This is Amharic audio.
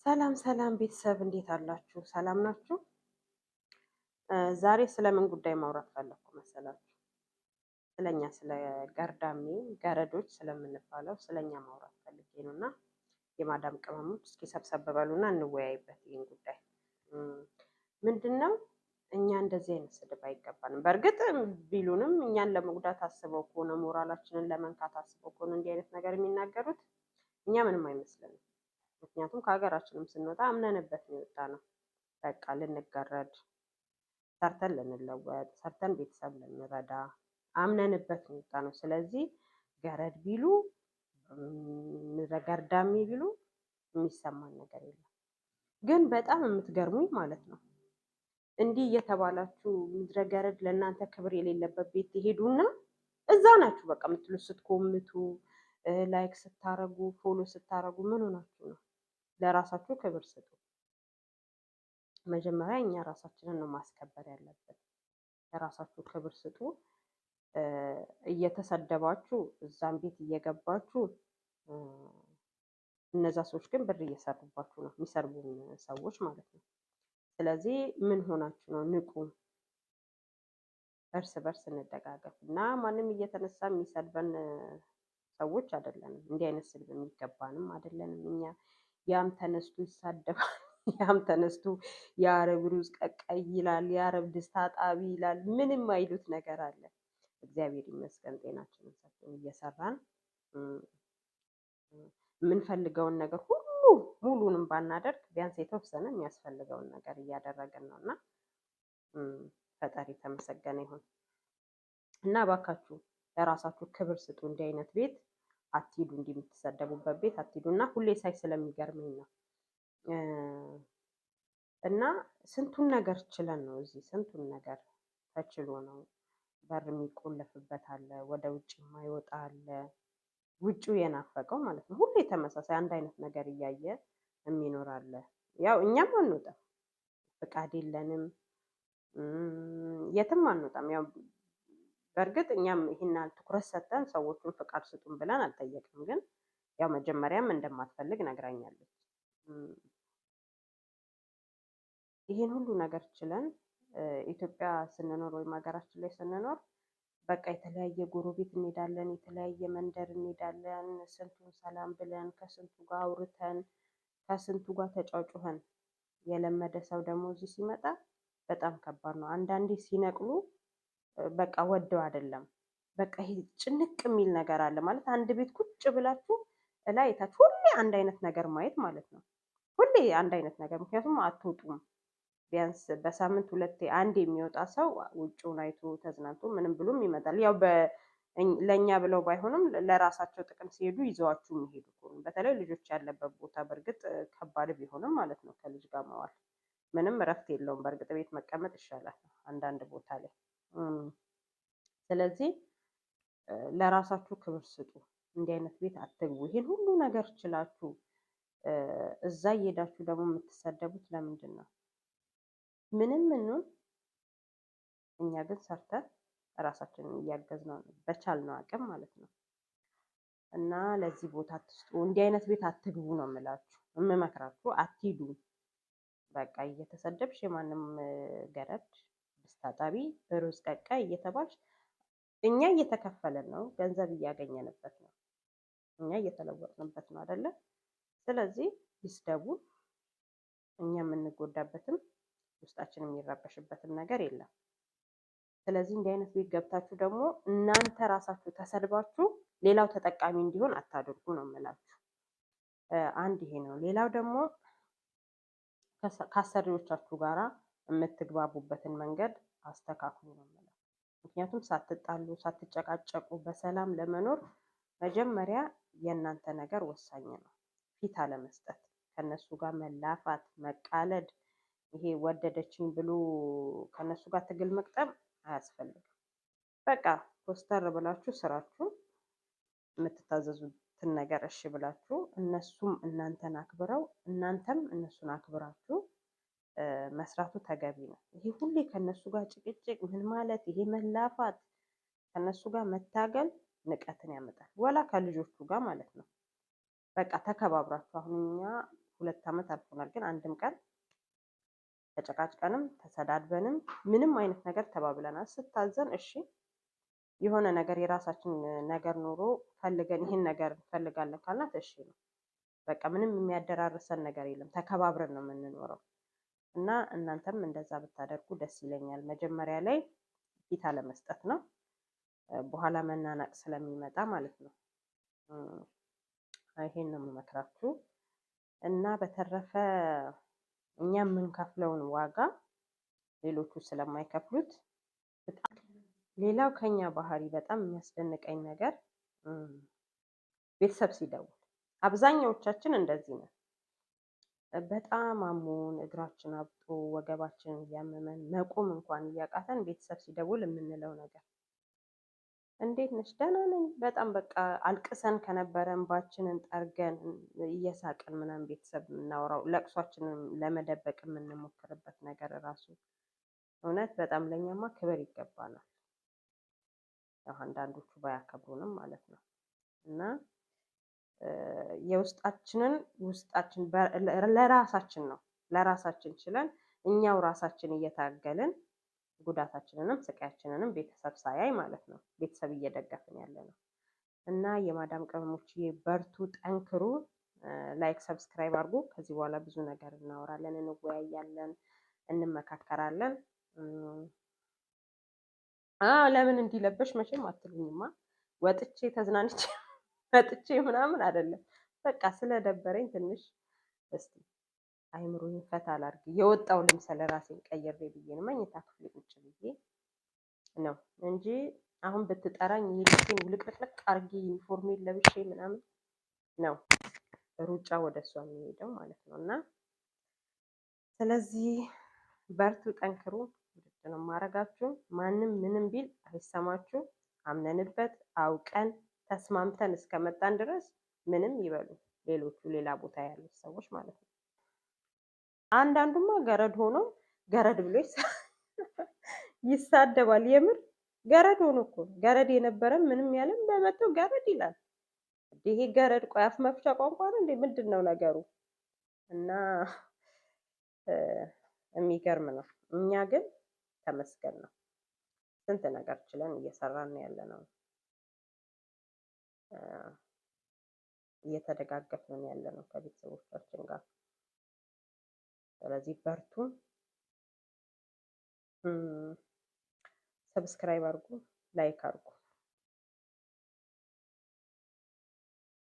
ሰላም ሰላም ቤተሰብ እንዴት አላችሁ? ሰላም ናችሁ? ዛሬ ስለምን ጉዳይ ማውራት ፈለኩ መሰላችሁ? ስለኛ ስለ ገርዳሜ ገረዶች ስለምንባለው ስለኛ ማውራት ፈልጌ ነው እና የማዳም ቅመሞች እስኪ ሰብሰብ በሉና እንወያይበት ይህን ጉዳይ። ምንድነው እኛ እንደዚህ አይነት ስድብ አይገባንም። በእርግጥ ቢሉንም እኛን ለመጉዳት አስበው ከሆነ ሞራላችንን ለመንካት አስበው ከሆነ እንዲህ አይነት ነገር የሚናገሩት እኛ ምንም አይመስልንም። ምክንያቱም ከሀገራችንም ስንወጣ አምነንበት ነው የወጣነው። በቃ ልንገረድ፣ ሰርተን ልንለወጥ፣ ሰርተን ቤተሰብ ልንረዳ አምነንበት ነው የወጣነው። ስለዚህ ገረድ ቢሉ ገርዳሜ ቢሉ የሚሰማን ነገር የለም። ግን በጣም የምትገርሙኝ ማለት ነው እንዲህ እየተባላችሁ ምድረ ገረድ ለእናንተ ክብር የሌለበት ቤት ትሄዱና እዛ ናችሁ በቃ የምትሉት ስትኮምቱ፣ ላይክ ስታረጉ፣ ፎሎ ስታረጉ ምን ሆናችሁ ነው? ለራሳችሁ ክብር ስጡ። መጀመሪያ እኛ ራሳችንን ነው ማስከበር ያለብን። ለራሳችሁ ክብር ስጡ። እየተሰደባችሁ እዛም ቤት እየገባችሁ እነዛ ሰዎች ግን ብር እየሰሩባችሁ ነው፣ የሚሰርቡን ሰዎች ማለት ነው። ስለዚህ ምን ሆናችሁ ነው? ንቁ። እርስ በርስ እንደጋገፍ እና ማንም እየተነሳ የሚሰድበን ሰዎች አይደለንም። እንዲህ አይነት ስድብ የሚገባንም አይደለንም እኛ። ያም ተነስቶ ይሳደባል፣ ያም ተነስቶ የአረብ ሩዝ ቀቃይ ይላል፣ የአረብ ድስት አጣቢ ይላል። ምንም አይሉት ነገር አለ። እግዚአብሔር ይመስገን ጤናችንን ሰጥቶን እየሰራን የምንፈልገውን ነገር ሁሉ ሙሉንም ባናደርግ ቢያንስ የተወሰነ የሚያስፈልገውን ነገር እያደረግን ነው እና ፈጣሪ የተመሰገነ ይሁን። እና እባካችሁ ለራሳችሁ ክብር ስጡ። እንዲህ አይነት ቤት አትሂዱ፣ እንዲህ የምትሰደቡበት ቤት አትሂዱ። እና ሁሌ ሳይ ስለሚገርመኝ ነው። እና ስንቱን ነገር ችለን ነው እዚህ፣ ስንቱን ነገር ተችሎ ነው። በር የሚቆለፍበት አለ፣ ወደ ውጭ የማይወጣ አለ፣ ውጭው የናፈቀው ማለት ነው። ሁሌ ተመሳሳይ አንድ አይነት ነገር እያየ የሚኖር አለ። ያው እኛም አንወጣም፣ ፍቃድ የለንም፣ የትም አንወጣም። ያው በእርግጥ እኛም ይሄን ያህል ትኩረት ሰጥተን ሰዎቹን ፍቃድ ስጡን ብለን አልጠየቅም። ግን ያው መጀመሪያም እንደማትፈልግ ነግራኛለች። ይሄን ሁሉ ነገር ችለን ኢትዮጵያ ስንኖር ወይም ሀገራችን ላይ ስንኖር በቃ የተለያየ ጎረቤት እንሄዳለን፣ የተለያየ መንደር እንሄዳለን። ስንቱን ሰላም ብለን ከስንቱ ጋር አውርተን ከስንቱ ጋር ተጫጩኸን የለመደ ሰው ደግሞ እዚህ ሲመጣ በጣም ከባድ ነው። አንዳንዴ ሲነቅሉ በቃ ወደው አይደለም። በቃ ይሄ ጭንቅ የሚል ነገር አለ ማለት አንድ ቤት ቁጭ ብላችሁ እላይ ታች ሁሌ አንድ አይነት ነገር ማየት ማለት ነው። ሁሌ አንድ አይነት ነገር ምክንያቱም አትወጡም። ቢያንስ በሳምንት ሁለቴ አንድ የሚወጣ ሰው ውጭውን አይቶ ተዝናንቶ ምንም ብሎም ይመጣል። ያው ለእኛ ብለው ባይሆንም ለራሳቸው ጥቅም ሲሄዱ ይዘዋችሁ የሚሄዱ ከሆኑ በተለይ ልጆች ያለበት ቦታ በእርግጥ ከባድ ቢሆንም ማለት ነው ከልጅ ጋር መዋል ምንም እረፍት የለውም። በእርግጥ ቤት መቀመጥ ይሻላል አንዳንድ ቦታ ላይ። ስለዚህ ለራሳችሁ ክብር ስጡ። እንዲህ አይነት ቤት አትግቡ። ይሄን ሁሉ ነገር ችላችሁ እዛ እየሄዳችሁ ደግሞ የምትሰደቡት ለምንድን ነው? ምንም እንሁን እኛ ግን ሰርተን ራሳችንን እያገዝነው ነው በቻልነው አቅም ማለት ነው። እና ለዚህ ቦታ አትስጡ፣ እንዲህ አይነት ቤት አትግቡ ነው የምላችሁ፣ የምመክራችሁ። አትሂዱ። በቃ እየተሰደብሽ የማንም ገረድ ድስት አጣቢ ሩዝ ቀቃይ እየተባልሽ እኛ እየተከፈለን ነው፣ ገንዘብ እያገኘንበት ነው፣ እኛ እየተለወጥንበት ነው አይደለ? ስለዚህ ይስደቡን፣ እኛ የምንጎዳበትም ውስጣችን የሚረበሽበትም ነገር የለም። ስለዚህ እንዲህ አይነት ቤት ገብታችሁ ደግሞ እናንተ ራሳችሁ ተሰድባችሁ ሌላው ተጠቃሚ እንዲሆን አታድርጉ ነው የምላችሁ። አንድ ይሄ ነው። ሌላው ደግሞ ከአሰሪዎቻችሁ ጋራ የምትግባቡበትን መንገድ አስተካክሉ ነው የምለው። ምክንያቱም ሳትጣሉ ሳትጨቃጨቁ በሰላም ለመኖር መጀመሪያ የእናንተ ነገር ወሳኝ ነው። ፊት አለመስጠት፣ ከነሱ ጋር መላፋት፣ መቃለድ፣ ይሄ ወደደችኝ ብሎ ከነሱ ጋር ትግል መቅጠም አያስፈልግም። በቃ ኮስተር ብላችሁ ስራችሁን የምትታዘዙትን ነገር እሺ ብላችሁ እነሱም እናንተን አክብረው እናንተም እነሱን አክብራችሁ መስራቱ ተገቢ ነው። ይሄ ሁሌ ከነሱ ጋር ጭቅጭቅ ምን ማለት ይሄ መላፋት ከነሱ ጋር መታገል ንቀትን ያመጣል። ወላ ከልጆቹ ጋር ማለት ነው። በቃ ተከባብራችሁ አሁን እኛ 2 ዓመት አልፎናል፣ ግን አንድም ቀን ተጨቃጭቀንም ተሰዳድበንም ምንም አይነት ነገር ተባብለናል። ስታዘን እሺ የሆነ ነገር የራሳችን ነገር ኖሮ ፈልገን ይህን ነገር እንፈልጋለን ካልናት እሺ ነው። በቃ ምንም የሚያደራርሰን ነገር የለም። ተከባብረን ነው የምንኖረው እና እናንተም እንደዛ ብታደርጉ ደስ ይለኛል። መጀመሪያ ላይ ፊት አለመስጠት ነው፣ በኋላ መናናቅ ስለሚመጣ ማለት ነው። ይሄን ነው የምመክራችሁ እና በተረፈ እኛ የምንከፍለውን ዋጋ ሌሎቹ ስለማይከፍሉት ሌላው ከኛ ባህሪ በጣም የሚያስደንቀኝ ነገር ቤተሰብ ሲደውል አብዛኛዎቻችን እንደዚህ ነው። በጣም አሞን እግራችን አብጦ ወገባችን እያመመን መቆም እንኳን እያቃተን ቤተሰብ ሲደውል የምንለው ነገር እንዴት ነሽ? ደህና ነኝ። በጣም በቃ አልቅሰን ከነበረ እንባችንን ጠርገን እየሳቅን ምናምን ቤተሰብ የምናወራው ለቅሷችንን ለመደበቅ የምንሞክርበት ነገር ራሱ እውነት በጣም ለኛማ ክብር ይገባናል። ያው አንዳንዶቹ ባያከብሩንም ማለት ነው እና የውስጣችንን ውስጣችን ለራሳችን ነው ለራሳችን ችለን እኛው ራሳችን እየታገልን ጉዳታችንንም ስቃያችንንም ቤተሰብ ሳያይ ማለት ነው ቤተሰብ እየደገፍን ያለ ነው እና የማዳም ቅመሞች በርቱ፣ ጠንክሩ። ላይክ ሰብስክራይብ አድርጉ። ከዚህ በኋላ ብዙ ነገር እናወራለን፣ እንወያያለን፣ እንመካከራለን። ለምን እንዲለበሽ መቼም አትሉኝማ። ወጥቼ ተዝናንቼ ወጥቼ ምናምን አይደለም። በቃ ስለደበረኝ ትንሽ እስቲ አይምሮዬን ፈታ ላድርግ የወጣው ልምሰል ራሴን ቀይሬ ብዬ ነው መኝታ ክፍሌ ቁጭ ብዬ ነው እንጂ አሁን ብትጠራኝ ልብሴን ውልቅልቅልቅ አድርጌ ዩኒፎርሜን ለብሼ ምናምን ነው ሩጫ ወደ እሷ የሚሄደው ማለት ነው። እና ስለዚህ በርቱ፣ ጠንክሩ። ነው ማረጋችሁ። ማንም ምንም ቢል አይሰማችሁ። አምነንበት አውቀን ተስማምተን እስከመጣን ድረስ ምንም ይበሉ ሌሎቹ ሌላ ቦታ ያሉት ሰዎች ማለት ነው። አንዳንዱማ ገረድ ሆኖ ገረድ ብሎ ይሳደባል። የምር ገረድ ሆኖ እኮ ገረድ የነበረ ምንም ያለም በመተው ገረድ ይላል። ይሄ ገረድ ቆይ አፍ መፍቻ ቋንቋ ነው እንዴ? ምንድን ነው ነገሩ? እና የሚገርም ነው። እኛ ግን ተመስገን ነው ስንት ነገር ችለን እየሰራን ያለ ነው። እየተደጋገፍን ያለ ነው ከቤተሰቦቻችን ጋር። ስለዚህ በርቱ፣ ሰብስክራይብ አድርጉ፣ ላይክ አድርጉ።